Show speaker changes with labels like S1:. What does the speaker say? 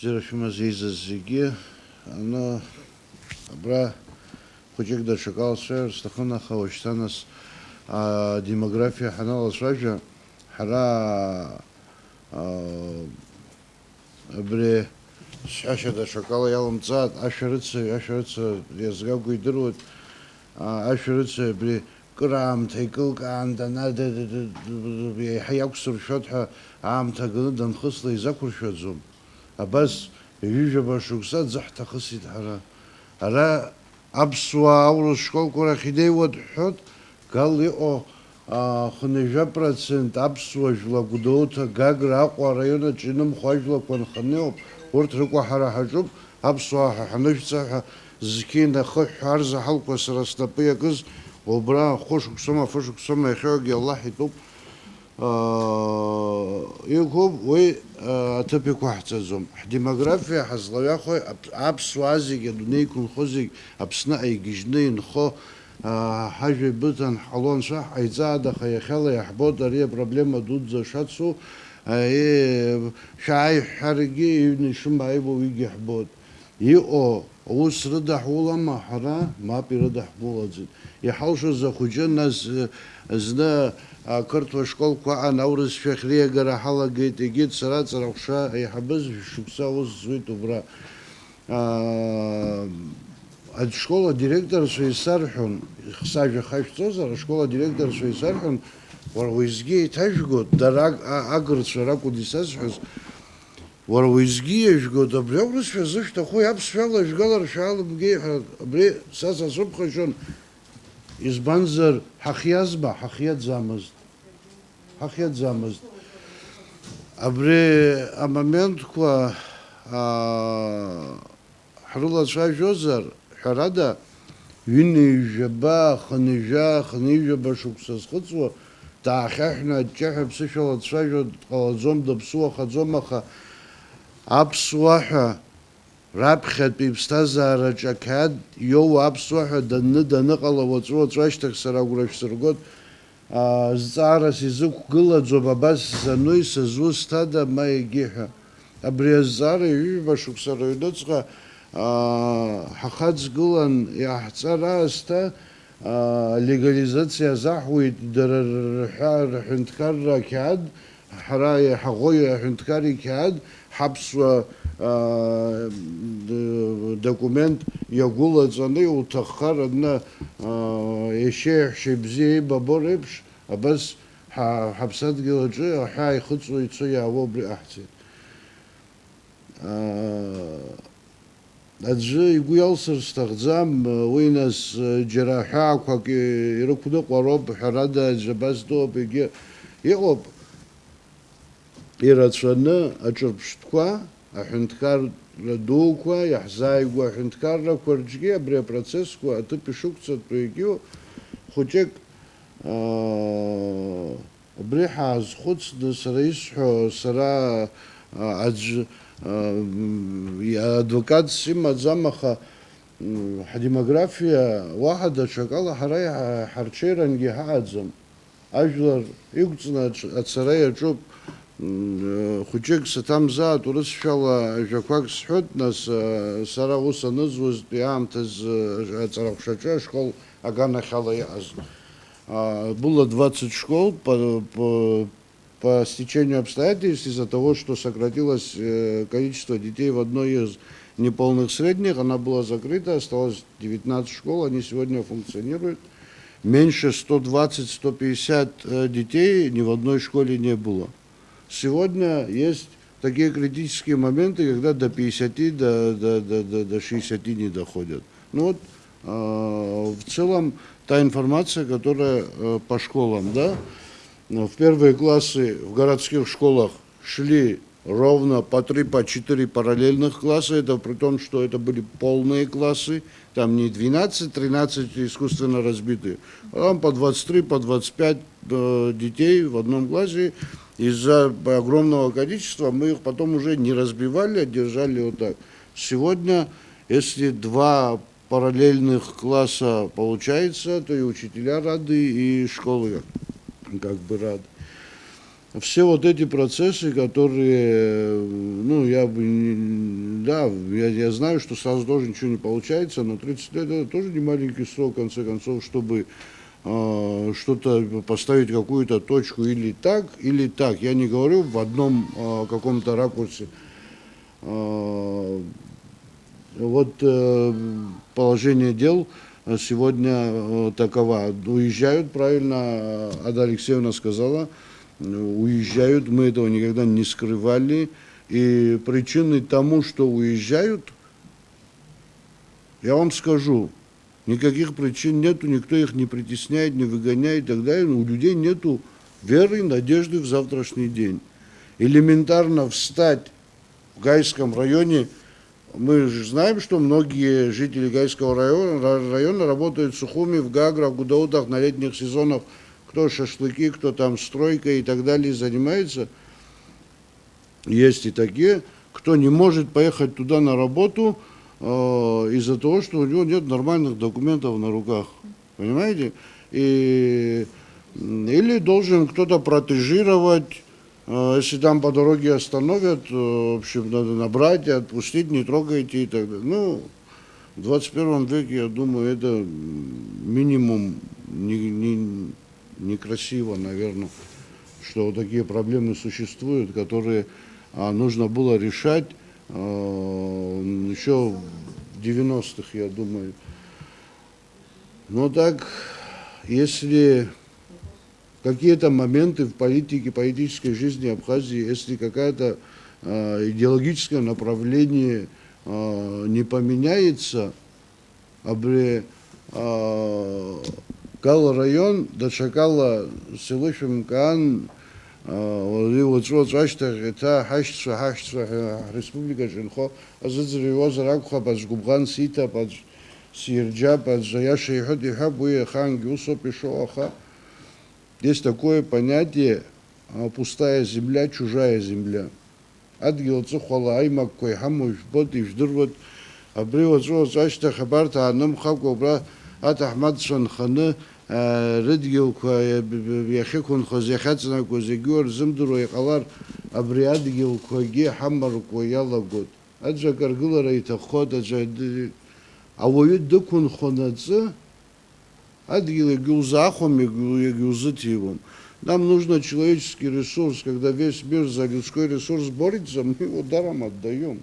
S1: Зиги, но бра хочек да шакал шер стахана хавштанас демография ханал шража хара бре шаша да шакал ялом цат ашарыца язгагу идырут ашарыца бре крам тайкыл канда надо хаяксур шотха ам тагылдан хысла изакур шотзум абас يجب شخصات زحت خصيت على أبسوا أول شكل كورا خدي ودحط قال لي خنجة برسنت أبسوا جلا قدوتا جاجر أقوى ريونا جنم خاجلا كون خنيوب ورتركوا حرا حجوب أبسوا حنجة زكين خو حرز حلقة سرستبية كز وبرا خوش قسمة فش قسمة يخوج الله يتوب يكوب وي تبيك واحد زوم ديموغرافيا حصل يا خوي ابس وازي يدني يكون خوزي ابسنا اي جنين خو حاجه بتن حلون صح ايزاد خي خلا يحبط ري بروبليم دود زشاتسو اي شاي حرقي نشم بايبو ويجي حبط يو وسرد حولا ما حرا ما بيرد حبولا زين يحوش زخوجن ناس زنا كرتوا شكل كوا نورز فخرية جرا حلا جيت سرات رخشة يحبز شخصا وزويت وبرا الشكولة ديريكتور سويسارحون خساجة خايف توزر الشكولة ديريكتور سويسارحون ورويزجي تاجقود دراج أقرص فراكو ديساسحوس ورويزجي يجقود أبريورس في زشت أخوي أبس فعلا يجقدر شعال بجي أبري ساسا صبح شون إزبانزر حخيازبا حخيات زامز أبري أمامنت كوا حرولا شاي جوزر حرادا يني جبا خنيجا بشوكسس خطوة تاخحنا تجحب سشوال تشاجو قوازوم دبسوة خزومخا أبسوحة رابخت بيبستازا رجاكاد يو أبسوحة دنقلا وطروة تراشتك سراغورش سرغوت زارا سيزوك قلت زوباباس زنوي سزو ستادا ما يجيها أبري الزارا يجيبا شوك سراغوتسغا حخاتز قلن يحتسارا استا ليغاليزاتسيا زحوي در حنتكار راكاد حراي حغوي حنتكاري كاد حبس دокумент يقول زني وتخر أن يشيح شبزي ببوربش بس حبسات جلجي حاي خطو يتصيا وبري أحسن أجي يقول استخدام وينس جراحة كي يركضوا قرب حرادة جباز دو بيجي يقوب يرتشنا أجربشتكوا أحنتكار دوكوا يحزايقوا أحنتكار كورجي أبري процессكوا أتبي شوكسات بيجيو خجك أبري حاز خدس دسريسحو سرا أج أدوكات سيما زمخا ديموغرافيا واحدة شغالة حراي حرشيرنجي حازم أجلر يقصنا أتسرايا جوب خجك ستامزات ورسفلا جاكواك سحوت ناس سرا وصا نزوز بيامتز أتسراخشача школ أغانا خالا يأز было 20 школ по стечению обстоятельств из-за того, что сократилось количество детей в одной из неполных средних, она была закрыта, осталось 19 школ, они сегодня функционируют. Меньше 120-150 детей ни в одной школе не было. Сегодня есть такие критические моменты, когда до 50, до 60 не доходят. Ну вот, в целом, та информация, которая по школам, да, в первые классы в городских школах шли ровно по 3, по 4 параллельных класса, это при том, что это были полные классы, там не 12, 13 искусственно разбитые, а там по 23, по 25 детей в одном классе. Из-за огромного количества мы их потом уже не разбивали, а держали вот так. Сегодня, если 2 параллельных класса получается, то и учителя рады, и школы как бы рады. все вот эти процессы, которые, ну, я знаю, что сразу тоже ничего не получается, но 30 лет это тоже не маленький срок, в конце концов, чтобы что-то поставить, какую-то точку или так, или так. Я не говорю в одном каком-то ракурсе. Вот положение дел сегодня таково. Уезжают, правильно Ада Алексеевна сказала, уезжают, мы этого никогда не скрывали. И причиной тому, что уезжают, я вам скажу, никаких причин нету, никто их не притесняет, не выгоняет и так далее. У людей нету веры, надежды в завтрашний день. Элементарно встать в Гайском районе. Мы же знаем, что многие жители Гайского района работают в Сухуми, в Гаграх, в Гудаутах на летних сезонах. Кто шашлыки, кто там стройкой и так далее занимается. Есть и такие, кто не может поехать туда на работу из-за того, что у него нет нормальных документов на руках. Понимаете? Или должен кто-то протежировать, если там по дороге остановят, в общем, надо набрать, отпустить, не трогайте и так далее. Ну, в 21 веке, я думаю, это минимум некрасиво, наверное, что вот такие проблемы существуют, которые нужно было решать еще в 90-х, я думаю. Но так, если какие-то моменты в политике, политической жизни Абхазии, если какое-то идеологическое направление не поменяется, Кал район дочакала селышем Каан, вот это хашчва республика Женхо, а зазрево заракха под Губган Сита, под Сирджа, под Жаяши Ходиха, Буя Хан Гюсо Пишоаха. Есть такое понятие пустая земля, чужая земля. Адгилцу хвала аймак кой хамуш бот и вдурвот, а приводзо зашта хабарта анам хавко бра ат Ахмад Шанханы редгил кой яхикун хозяхатсна козегор зимдуро якалар абри адгил койге хаммар кой яла год. Аджа гаргулара ита ход аджа авоид докун хонадзе адгил гюлзахом и гюлзативом. Нам нужен человеческий ресурс, когда весь мир за людской ресурс борется, мы его даром отдаем.